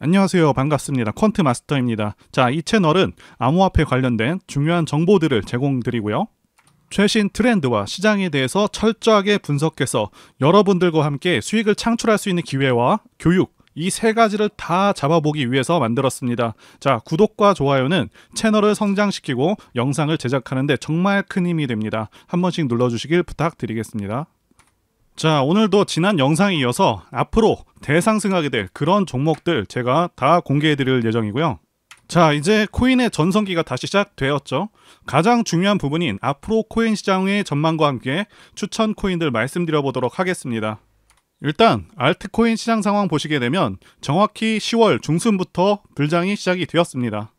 안녕하세요. 반갑습니다. 퀀트 마스터입니다. 자, 이 채널은 암호화폐 관련된 중요한 정보들을 제공드리고요. 최신 트렌드와 시장에 대해서 철저하게 분석해서 여러분들과 함께 수익을 창출할 수 있는 기회와 교육, 이 세 가지를 다 잡아보기 위해서 만들었습니다. 자, 구독과 좋아요는 채널을 성장시키고 영상을 제작하는 데 정말 큰 힘이 됩니다. 한 번씩 눌러주시길 부탁드리겠습니다. 자, 오늘도 지난 영상에 이어서 앞으로 대상승하게 될 그런 종목들 제가 다 공개해 드릴 예정이고요. 자, 이제 코인의 전성기가 다시 시작되었죠. 가장 중요한 부분인 앞으로 코인 시장의 전망과 함께 추천 코인들 말씀드려 보도록 하겠습니다. 일단 알트코인 시장 상황 보시게 되면 정확히 10월 중순부터 불장이 시작이 되었습니다.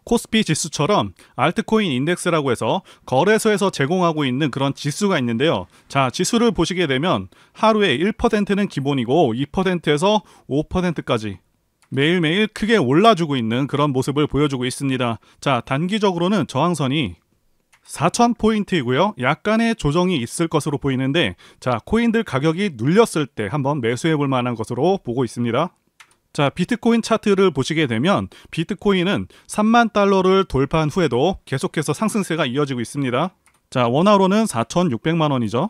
코스피 지수처럼 알트코인 인덱스라고 해서 거래소에서 제공하고 있는 그런 지수가 있는데요. 자, 지수를 보시게 되면 하루에 1%는 기본이고 2%에서 5%까지 매일매일 크게 올라주고 있는 그런 모습을 보여주고 있습니다. 자, 단기적으로는 저항선이 4,000포인트이고요. 약간의 조정이 있을 것으로 보이는데, 자, 코인들 가격이 눌렸을 때 한번 매수해 볼 만한 것으로 보고 있습니다. 자, 비트코인 차트를 보시게 되면 비트코인은 3만 달러를 돌파한 후에도 계속해서 상승세가 이어지고 있습니다. 자, 원화로는 4,600만 원이죠.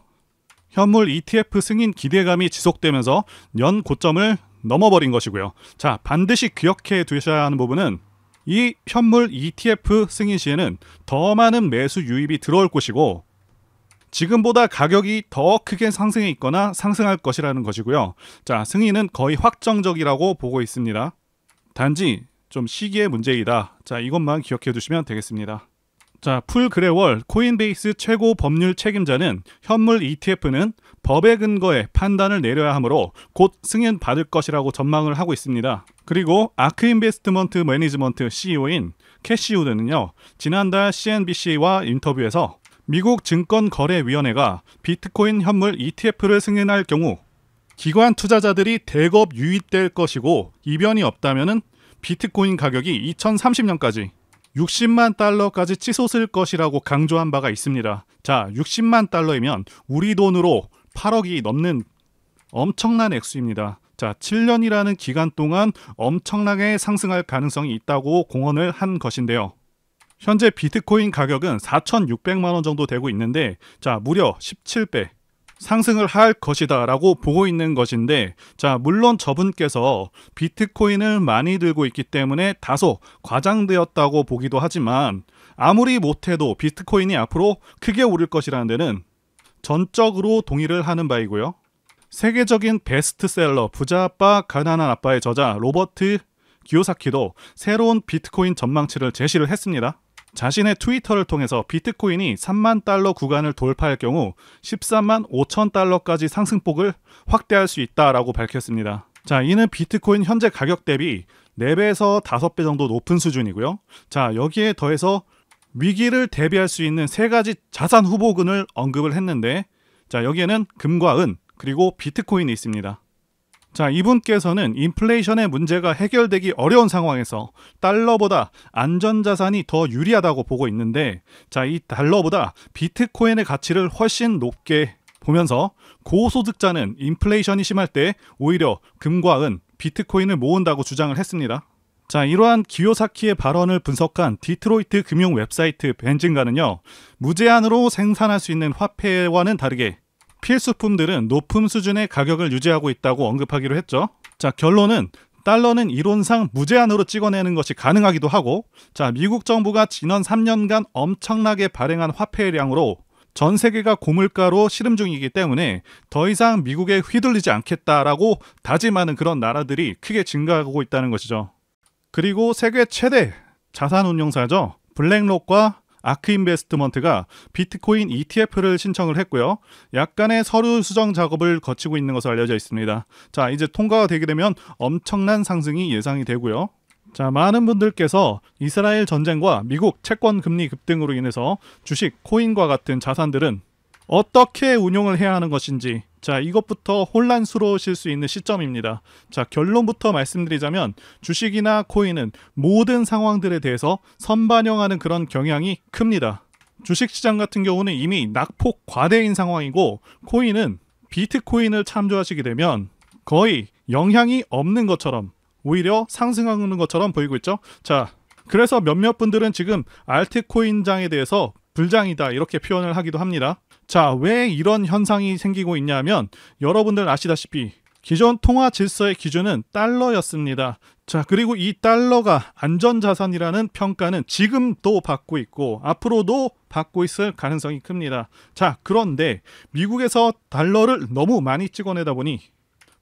현물 ETF 승인 기대감이 지속되면서 연 고점을 넘어버린 것이고요. 자, 반드시 기억해 두셔야 하는 부분은 이 현물 ETF 승인 시에는 더 많은 매수 유입이 들어올 것이고 지금보다 가격이 더 크게 상승해 있거나 상승할 것이라는 것이고요. 자, 승인은 거의 확정적이라고 보고 있습니다. 단지 좀 시기의 문제이다. 자, 이것만 기억해 두시면 되겠습니다. 자, 풀그레월 코인베이스 최고 법률 책임자는 현물 ETF는 법에 근거해 판단을 내려야 하므로 곧 승인 받을 것이라고 전망을 하고 있습니다. 그리고 아크인베스트먼트 매니지먼트 CEO인 캐시 우드는요, 지난달 CNBC와 인터뷰에서 미국 증권거래위원회가 비트코인 현물 ETF를 승인할 경우 기관 투자자들이 대거 유입될 것이고 이변이 없다면 비트코인 가격이 2030년까지 60만 달러까지 치솟을 것이라고 강조한 바가 있습니다. 자, 60만 달러이면 우리 돈으로 8억이 넘는 엄청난 액수입니다. 자, 7년이라는 기간 동안 엄청나게 상승할 가능성이 있다고 공언을 한 것인데요. 현재 비트코인 가격은 4,600만 원 정도 되고 있는데, 자, 무려 17배 상승을 할 것이다 라고 보고 있는 것인데, 자, 물론 저분께서 비트코인을 많이 들고 있기 때문에 다소 과장되었다고 보기도 하지만 아무리 못해도 비트코인이 앞으로 크게 오를 것이라는 데는 전적으로 동의를 하는 바이고요. 세계적인 베스트셀러 부자 아빠 가난한 아빠의 저자 로버트 기요사키도 새로운 비트코인 전망치를 제시를 했습니다. 자신의 트위터를 통해서 비트코인이 3만 달러 구간을 돌파할 경우 13만 5천 달러까지 상승폭을 확대할 수 있다라고 밝혔습니다. 자, 이는 비트코인 현재 가격 대비 4배에서 5배 정도 높은 수준이고요. 자, 여기에 더해서 위기를 대비할 수 있는 3가지 자산 후보군을 언급을 했는데, 자, 여기에는 금과 은 그리고 비트코인이 있습니다. 자, 이분께서는 인플레이션의 문제가 해결되기 어려운 상황에서 달러보다 안전자산이 더 유리하다고 보고 있는데, 자, 이 달러보다 비트코인의 가치를 훨씬 높게 보면서 고소득자는 인플레이션이 심할 때 오히려 금과 은, 비트코인을 모은다고 주장을 했습니다. 자, 이러한 기요사키의 발언을 분석한 디트로이트 금융 웹사이트 벤진가는요, 무제한으로 생산할 수 있는 화폐와는 다르게 필수품들은 높은 수준의 가격을 유지하고 있다고 언급하기로 했죠. 자, 결론은 달러는 이론상 무제한으로 찍어내는 것이 가능하기도 하고, 자, 미국 정부가 지난 3년간 엄청나게 발행한 화폐량으로 전 세계가 고물가로 시름 중이기 때문에 더 이상 미국에 휘둘리지 않겠다라고 다짐하는 그런 나라들이 크게 증가하고 있다는 것이죠. 그리고 세계 최대 자산운용사죠. 블랙록과 아크인베스트먼트가 비트코인 ETF를 신청을 했고요. 약간의 서류 수정 작업을 거치고 있는 것으로 알려져 있습니다. 자, 이제 통과가 되게 되면 엄청난 상승이 예상이 되고요. 자, 많은 분들께서 이스라엘 전쟁과 미국 채권 금리 급등으로 인해서 주식, 코인과 같은 자산들은 어떻게 운용을 해야 하는 것인지, 자, 이것부터 혼란스러우실 수 있는 시점입니다. 자, 결론부터 말씀드리자면 주식이나 코인은 모든 상황들에 대해서 선반영하는 그런 경향이 큽니다. 주식시장 같은 경우는 이미 낙폭 과대인 상황이고, 코인은 비트코인을 참조하시게 되면 거의 영향이 없는 것처럼 오히려 상승하는 것처럼 보이고 있죠. 자, 그래서 몇몇 분들은 지금 알트코인장에 대해서 불장이다 이렇게 표현을 하기도 합니다. 자, 왜 이런 현상이 생기고 있냐면 여러분들 아시다시피 기존 통화 질서의 기준은 달러였습니다. 자, 그리고 이 달러가 안전자산이라는 평가는 지금도 받고 있고 앞으로도 받고 있을 가능성이 큽니다. 자, 그런데 미국에서 달러를 너무 많이 찍어내다 보니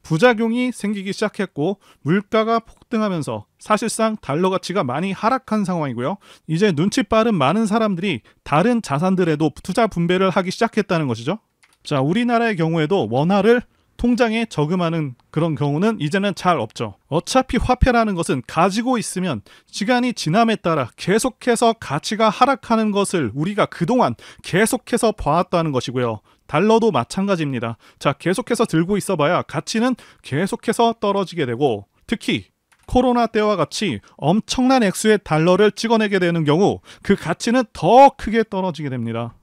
부작용이 생기기 시작했고 물가가 폭등하면서 사실상 달러 가치가 많이 하락한 상황이고요. 이제 눈치 빠른 많은 사람들이 다른 자산들에도 투자 분배를 하기 시작했다는 것이죠. 자, 우리나라의 경우에도 원화를 통장에 저금하는 그런 경우는 이제는 잘 없죠. 어차피 화폐라는 것은 가지고 있으면 시간이 지남에 따라 계속해서 가치가 하락하는 것을 우리가 그동안 계속해서 봐왔다는 것이고요. 달러도 마찬가지입니다. 자, 계속해서 들고 있어봐야 가치는 계속해서 떨어지게 되고 특히 코로나 때와 같이 엄청난 액수의 달러를 찍어내게 되는 경우 그 가치는 더 크게 떨어지게 됩니다.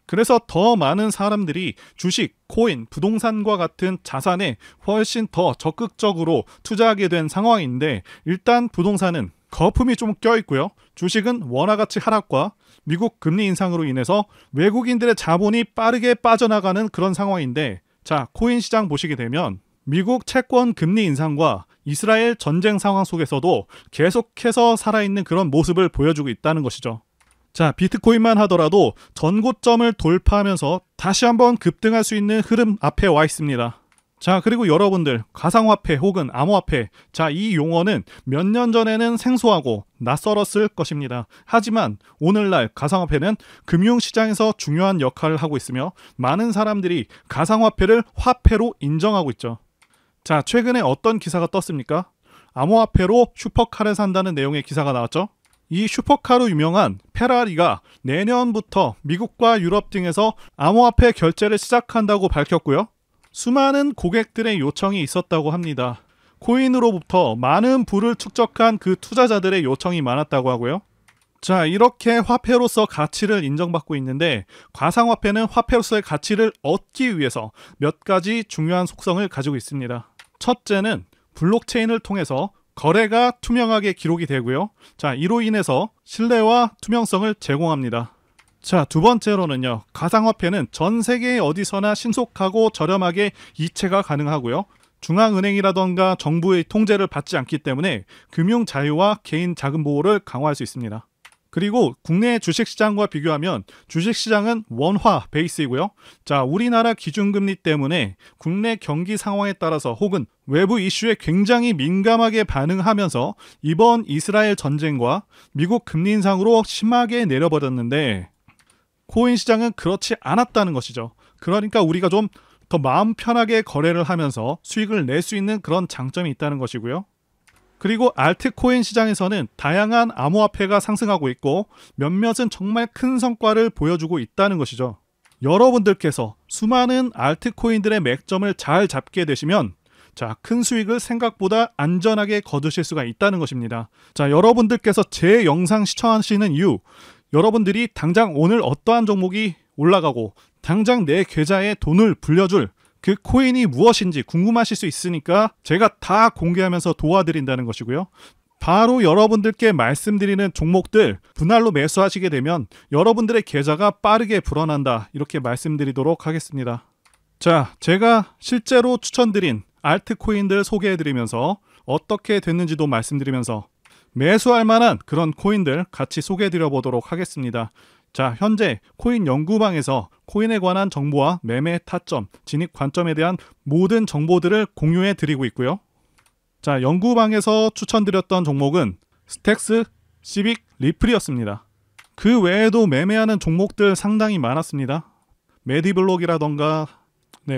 그래서 더 많은 사람들이 주식, 코인, 부동산과 같은 자산에 훨씬 더 적극적으로 투자하게 된 상황인데 일단 부동산은 거품이 좀 껴있고요. 주식은 원화가치 하락과 미국 금리 인상으로 인해서 외국인들의 자본이 빠르게 빠져나가는 그런 상황인데 자, 코인 시장 보시게 되면 미국 채권 금리 인상과 이스라엘 전쟁 상황 속에서도 계속해서 살아있는 그런 모습을 보여주고 있다는 것이죠. 자, 비트코인만 하더라도 전고점을 돌파하면서 다시 한번 급등할 수 있는 흐름 앞에 와 있습니다. 자, 그리고 여러분들 가상화폐 혹은 암호화폐, 자, 이 용어는 몇 년 전에는 생소하고 낯설었을 것입니다. 하지만 오늘날 가상화폐는 금융시장에서 중요한 역할을 하고 있으며 많은 사람들이 가상화폐를 화폐로 인정하고 있죠. 자, 최근에 어떤 기사가 떴습니까? 암호화폐로 슈퍼카를 산다는 내용의 기사가 나왔죠. 이 슈퍼카로 유명한 페라리가 내년부터 미국과 유럽 등에서 암호화폐 결제를 시작한다고 밝혔고요. 수많은 고객들의 요청이 있었다고 합니다. 코인으로부터 많은 부를 축적한 그 투자자들의 요청이 많았다고 하고요. 자, 이렇게 화폐로서 가치를 인정받고 있는데 가상화폐는 화폐로서의 가치를 얻기 위해서 몇 가지 중요한 속성을 가지고 있습니다. 첫째는 블록체인을 통해서 거래가 투명하게 기록이 되고요. 자, 이로 인해서 신뢰와 투명성을 제공합니다. 자, 두 번째로는요. 가상화폐는 전 세계 어디서나 신속하고 저렴하게 이체가 가능하고요. 중앙은행이라던가 정부의 통제를 받지 않기 때문에 금융 자유와 개인 자금 보호를 강화할 수 있습니다. 그리고 국내 주식시장과 비교하면 주식시장은 원화 베이스이고요. 자, 우리나라 기준금리 때문에 국내 경기 상황에 따라서 혹은 외부 이슈에 굉장히 민감하게 반응하면서 이번 이스라엘 전쟁과 미국 금리 인상으로 심하게 내려버렸는데 코인 시장은 그렇지 않았다는 것이죠. 그러니까 우리가 좀 더 마음 편하게 거래를 하면서 수익을 낼 수 있는 그런 장점이 있다는 것이고요. 그리고 알트코인 시장에서는 다양한 암호화폐가 상승하고 있고 몇몇은 정말 큰 성과를 보여주고 있다는 것이죠. 여러분들께서 수많은 알트코인들의 맥점을 잘 잡게 되시면 자, 큰 수익을 생각보다 안전하게 거두실 수가 있다는 것입니다. 자, 여러분들께서 제 영상 시청하시는 이유, 여러분들이 당장 오늘 어떠한 종목이 올라가고 당장 내 계좌에 돈을 불려줄 그 코인이 무엇인지 궁금하실 수 있으니까 제가 다 공개하면서 도와드린다는 것이고요. 바로 여러분들께 말씀드리는 종목들 분할로 매수하시게 되면 여러분들의 계좌가 빠르게 불어난다 이렇게 말씀드리도록 하겠습니다. 자, 제가 실제로 추천드린 알트코인들 소개해드리면서 어떻게 됐는지도 말씀드리면서 매수할 만한 그런 코인들 같이 소개해드려 보도록 하겠습니다. 자, 현재 코인 연구방에서 코인에 관한 정보와 매매 타점, 진입 관점에 대한 모든 정보들을 공유해 드리고 있고요. 자, 연구방에서 추천드렸던 종목은 스택스, 시빅, 리플이었습니다. 그 외에도 매매하는 종목들 상당히 많았습니다. 메디블록이라던가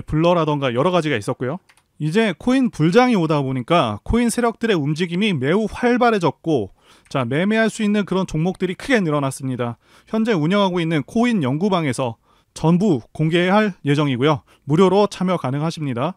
블러라던가 여러 가지가 있었고요. 이제 코인 불장이 오다 보니까 코인 세력들의 움직임이 매우 활발해졌고 자, 매매할 수 있는 그런 종목들이 크게 늘어났습니다. 현재 운영하고 있는 코인 연구방에서 전부 공개할 예정이고요. 무료로 참여 가능하십니다.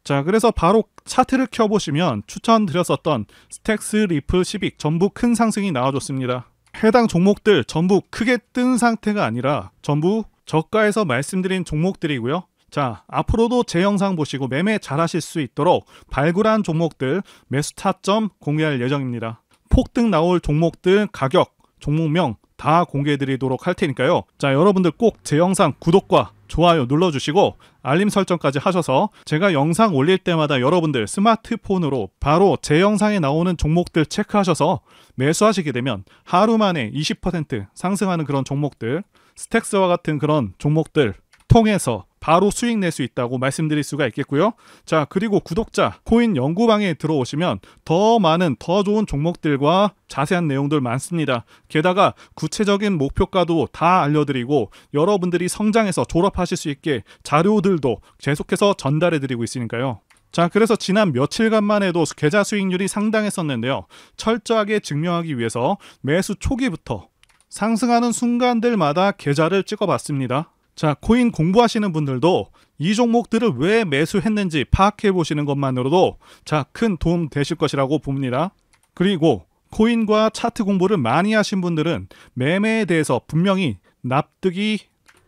자, 그래서 바로 차트를 켜보시면 추천드렸었던 스택스, 리플, 시빅 전부 큰 상승이 나와줬습니다. 해당 종목들 전부 크게 뜬 상태가 아니라 전부 저가에서 말씀드린 종목들이고요. 자, 앞으로도 제 영상 보시고 매매 잘하실 수 있도록 발굴한 종목들 매수 타점 공개할 예정입니다. 폭등 나올 종목들 가격, 종목명 다 공개해드리도록 할 테니까요. 자, 여러분들 꼭 제 영상 구독과 좋아요 눌러주시고 알림 설정까지 하셔서 제가 영상 올릴 때마다 여러분들 스마트폰으로 바로 제 영상에 나오는 종목들 체크하셔서 매수하시게 되면 하루 만에 20% 상승하는 그런 종목들, 스택스와 같은 그런 종목들 통해서 바로 수익 낼 수 있다고 말씀드릴 수가 있겠고요. 자, 그리고 구독자 코인 연구방에 들어오시면 더 많은 더 좋은 종목들과 자세한 내용들 많습니다. 게다가 구체적인 목표가도 다 알려드리고 여러분들이 성장해서 졸업하실 수 있게 자료들도 계속해서 전달해드리고 있으니까요. 자, 그래서 지난 며칠간만 해도 계좌 수익률이 상당했었는데요. 철저하게 증명하기 위해서 매수 초기부터 상승하는 순간들마다 계좌를 찍어봤습니다. 자, 코인 공부하시는 분들도 이 종목들을 왜 매수했는지 파악해 보시는 것만으로도 자, 큰 도움 되실 것이라고 봅니다. 그리고 코인과 차트 공부를 많이 하신 분들은 매매에 대해서 분명히 납득이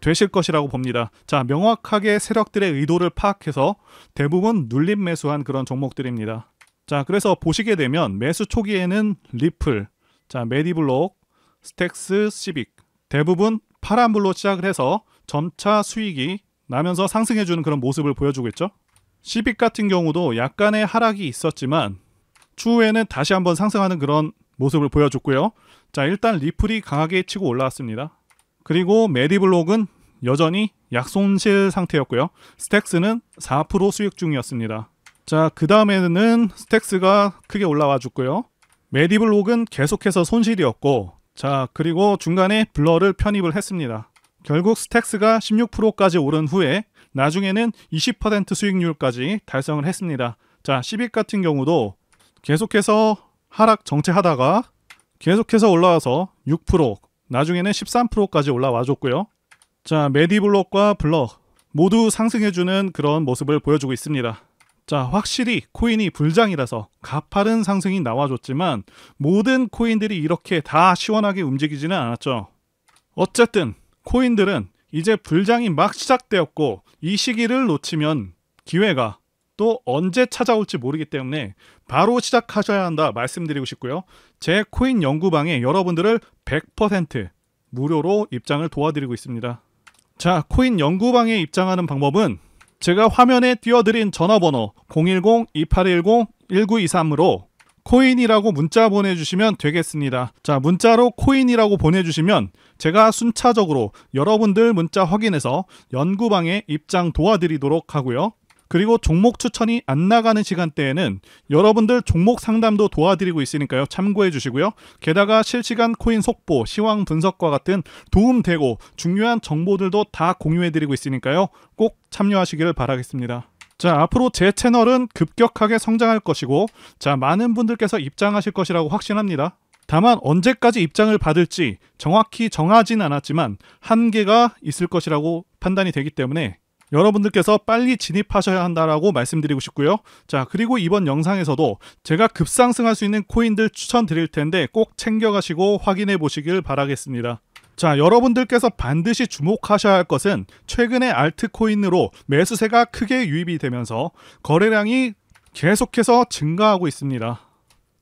되실 것이라고 봅니다. 자, 명확하게 세력들의 의도를 파악해서 대부분 눌림 매수한 그런 종목들입니다. 자, 그래서 보시게 되면 매수 초기에는 리플, 자, 메디블록, 스택스, 시빅 대부분 파란불로 시작을 해서 점차 수익이 나면서 상승해주는 그런 모습을 보여주고 있죠. 시빅 같은 경우도 약간의 하락이 있었지만 추후에는 다시 한번 상승하는 그런 모습을 보여줬고요. 자, 일단 리플이 강하게 치고 올라왔습니다. 그리고 메디블록은 여전히 약손실 상태였고요. 스택스는 4% 수익 중이었습니다. 자, 그 다음에는 스택스가 크게 올라와 줬고요. 메디블록은 계속해서 손실이었고, 자, 그리고 중간에 블러를 편입을 했습니다. 결국 스택스가 16%까지 오른 후에 나중에는 20% 수익률까지 달성을 했습니다. 자, 시빅 같은 경우도 계속해서 하락 정체하다가 계속해서 올라와서 6%, 나중에는 13%까지 올라와 줬고요. 자, 메디블록과 블러 모두 상승해주는 그런 모습을 보여주고 있습니다. 자, 확실히 코인이 불장이라서 가파른 상승이 나와줬지만 모든 코인들이 이렇게 다 시원하게 움직이지는 않았죠. 어쨌든 코인들은 이제 불장이 막 시작되었고 이 시기를 놓치면 기회가 또 언제 찾아올지 모르기 때문에 바로 시작하셔야 한다 말씀드리고 싶고요. 제 코인 연구방에 여러분들을 100% 무료로 입장을 도와드리고 있습니다. 자, 코인 연구방에 입장하는 방법은 제가 화면에 띄워드린 전화번호 010-2810-1923으로 코인이라고 문자 보내주시면 되겠습니다. 자, 문자로 코인이라고 보내주시면 제가 순차적으로 여러분들 문자 확인해서 연구방에 입장 도와드리도록 하고요. 그리고 종목 추천이 안 나가는 시간대에는 여러분들 종목 상담도 도와드리고 있으니까요. 참고해 주시고요. 게다가 실시간 코인 속보, 시황 분석과 같은 도움되고 중요한 정보들도 다 공유해드리고 있으니까요. 꼭 참여하시기를 바라겠습니다. 자, 앞으로 제 채널은 급격하게 성장할 것이고 자, 많은 분들께서 입장하실 것이라고 확신합니다. 다만 언제까지 입장을 받을지 정확히 정하진 않았지만 한계가 있을 것이라고 판단이 되기 때문에 여러분들께서 빨리 진입하셔야 한다라고 말씀드리고 싶고요. 자, 그리고 이번 영상에서도 제가 급상승할 수 있는 코인들 추천드릴 텐데 꼭 챙겨가시고 확인해 보시길 바라겠습니다. 자, 여러분들께서 반드시 주목하셔야 할 것은 최근에 알트코인으로 매수세가 크게 유입이 되면서 거래량이 계속해서 증가하고 있습니다.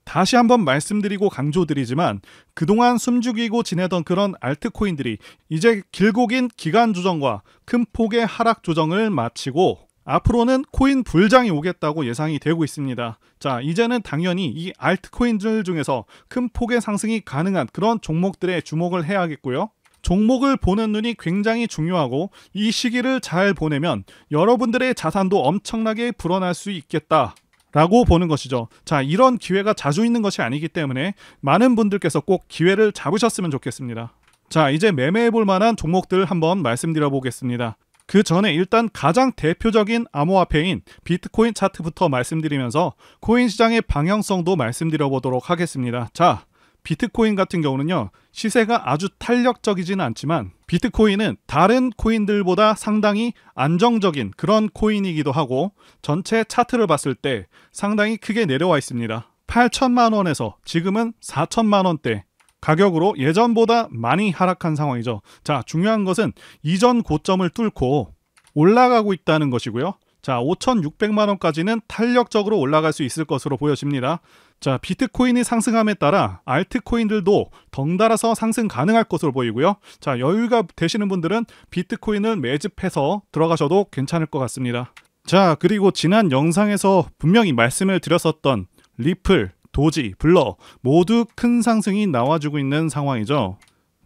다시 한번 말씀드리고 강조드리지만 그동안 숨죽이고 지내던 그런 알트코인들이 이제 길고 긴 기간 조정과 큰 폭의 하락 조정을 마치고 앞으로는 코인 불장이 오겠다고 예상이 되고 있습니다. 자, 이제는 당연히 이 알트코인들 중에서 큰 폭의 상승이 가능한 그런 종목들에 주목을 해야겠고요. 종목을 보는 눈이 굉장히 중요하고 이 시기를 잘 보내면 여러분들의 자산도 엄청나게 불어날 수 있겠다 라고 보는 것이죠. 자, 이런 기회가 자주 있는 것이 아니기 때문에 많은 분들께서 꼭 기회를 잡으셨으면 좋겠습니다. 자, 이제 매매해 볼 만한 종목들 한번 말씀드려 보겠습니다. 그 전에 일단 가장 대표적인 암호화폐인 비트코인 차트부터 말씀드리면서 코인 시장의 방향성도 말씀드려 보도록 하겠습니다. 자, 비트코인 같은 경우는요, 시세가 아주 탄력적이지는 않지만 비트코인은 다른 코인들보다 상당히 안정적인 그런 코인이기도 하고 전체 차트를 봤을 때 상당히 크게 내려와 있습니다. 8천만 원에서 지금은 4천만 원대 가격으로 예전보다 많이 하락한 상황이죠. 자, 중요한 것은 이전 고점을 뚫고 올라가고 있다는 것이고요. 자, 5,600만 원까지는 탄력적으로 올라갈 수 있을 것으로 보여집니다. 자, 비트코인이 상승함에 따라 알트코인들도 덩달아서 상승 가능할 것으로 보이고요. 자, 여유가 되시는 분들은 비트코인을 매집해서 들어가셔도 괜찮을 것 같습니다. 자, 그리고 지난 영상에서 분명히 말씀을 드렸었던 리플, 도지, 블러 모두 큰 상승이 나와주고 있는 상황이죠.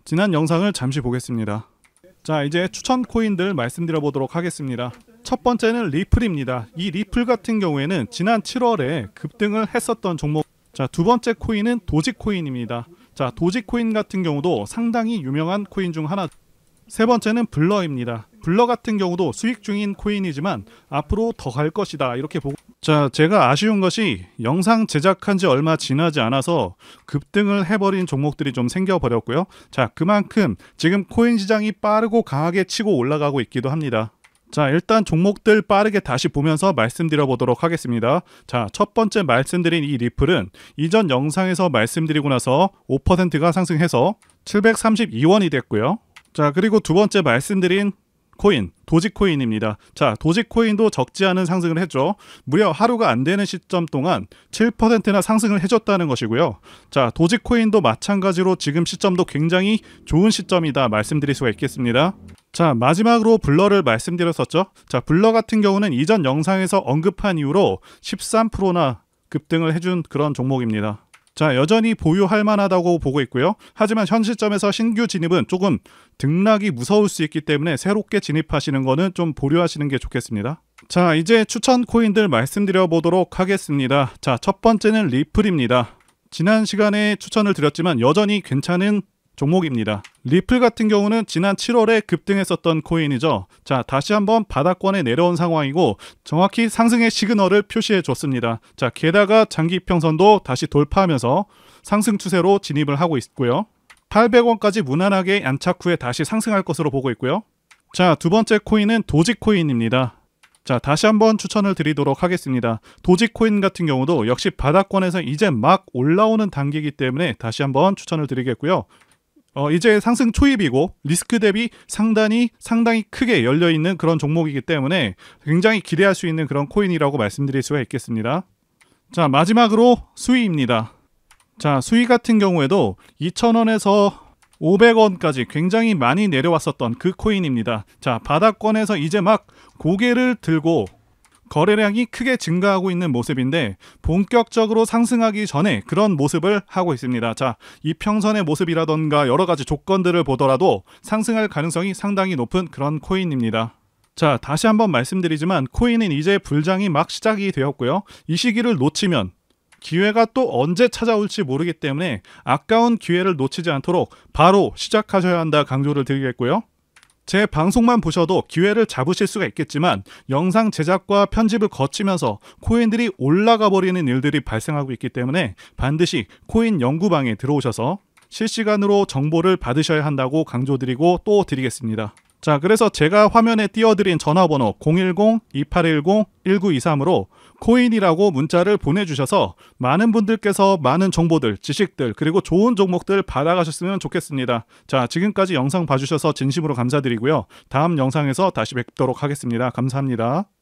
지난 영상을 잠시 보겠습니다. 자, 이제 추천 코인들 말씀드려 보도록 하겠습니다. 첫 번째는 리플입니다. 이 리플 같은 경우에는 지난 7월에 급등을 했었던 종목. 자, 두 번째 코인은 도지코인입니다. 자, 도지코인 같은 경우도 상당히 유명한 코인 중 하나. 세 번째는 블러입니다. 블러 같은 경우도 수익 중인 코인이지만 앞으로 더 갈 것이다 이렇게 보고. 자, 제가 아쉬운 것이 영상 제작한 지 얼마 지나지 않아서 급등을 해버린 종목들이 좀 생겨버렸고요. 자, 그만큼 지금 코인 시장이 빠르고 강하게 치고 올라가고 있기도 합니다. 자, 일단 종목들 빠르게 다시 보면서 말씀드려 보도록 하겠습니다. 자, 첫 번째 말씀드린 이 리플은 이전 영상에서 말씀드리고 나서 5%가 상승해서 732원이 됐고요. 자, 그리고 두 번째 말씀드린 코인, 도지코인입니다. 자, 도지코인도 적지 않은 상승을 했죠. 무려 하루가 안 되는 시점 동안 7%나 상승을 해줬다는 것이고요. 자, 도지코인도 마찬가지로 지금 시점도 굉장히 좋은 시점이다 말씀드릴 수가 있겠습니다. 자, 마지막으로 블러를 말씀드렸었죠. 자, 블러 같은 경우는 이전 영상에서 언급한 이후로 13%나 급등을 해준 그런 종목입니다. 자, 여전히 보유할 만하다고 보고 있고요. 하지만 현 시점에서 신규 진입은 조금 등락이 무서울 수 있기 때문에 새롭게 진입하시는 거는 좀 보류하시는 게 좋겠습니다. 자, 이제 추천 코인들 말씀드려 보도록 하겠습니다. 자, 첫 번째는 리플입니다. 지난 시간에 추천을 드렸지만 여전히 괜찮은 종목입니다. 리플 같은 경우는 지난 7월에 급등했었던 코인이죠. 자, 다시 한번 바닥권에 내려온 상황이고 정확히 상승의 시그널을 표시해 줬습니다. 자, 게다가 장기 이평선도 다시 돌파하면서 상승 추세로 진입을 하고 있고요. 800원까지 무난하게 안착 후에 다시 상승할 것으로 보고 있고요. 자, 두 번째 코인은 도지코인입니다. 자, 다시 한번 추천을 드리도록 하겠습니다. 도지코인 같은 경우도 역시 바닥권에서 이제 막 올라오는 단계이기 때문에 다시 한번 추천을 드리겠고요. 이제 상승 초입이고 리스크 대비 상당히 크게 열려있는 그런 종목이기 때문에 굉장히 기대할 수 있는 그런 코인이라고 말씀드릴 수가 있겠습니다. 자, 마지막으로 수위입니다. 자, 수위 같은 경우에도 2,000원에서 500원까지 굉장히 많이 내려왔었던 그 코인입니다. 자, 바닥권에서 이제 막 고개를 들고 거래량이 크게 증가하고 있는 모습인데 본격적으로 상승하기 전에 그런 모습을 하고 있습니다. 자, 이평선의 모습이라던가 여러 가지 조건들을 보더라도 상승할 가능성이 상당히 높은 그런 코인입니다. 자, 다시 한번 말씀드리지만 코인은 이제 불장이 막 시작이 되었고요. 이 시기를 놓치면 기회가 또 언제 찾아올지 모르기 때문에 아까운 기회를 놓치지 않도록 바로 시작하셔야 한다 강조를 드리겠고요. 제 방송만 보셔도 기회를 잡으실 수가 있겠지만 영상 제작과 편집을 거치면서 코인들이 올라가 버리는 일들이 발생하고 있기 때문에 반드시 코인 연구방에 들어오셔서 실시간으로 정보를 받으셔야 한다고 강조드리고 또 드리겠습니다. 자, 그래서 제가 화면에 띄워드린 전화번호 010-2810-1923으로 코인이라고 문자를 보내주셔서 많은 분들께서 많은 정보들, 지식들, 그리고 좋은 종목들 받아가셨으면 좋겠습니다. 자, 지금까지 영상 봐주셔서 진심으로 감사드리고요. 다음 영상에서 다시 뵙도록 하겠습니다. 감사합니다.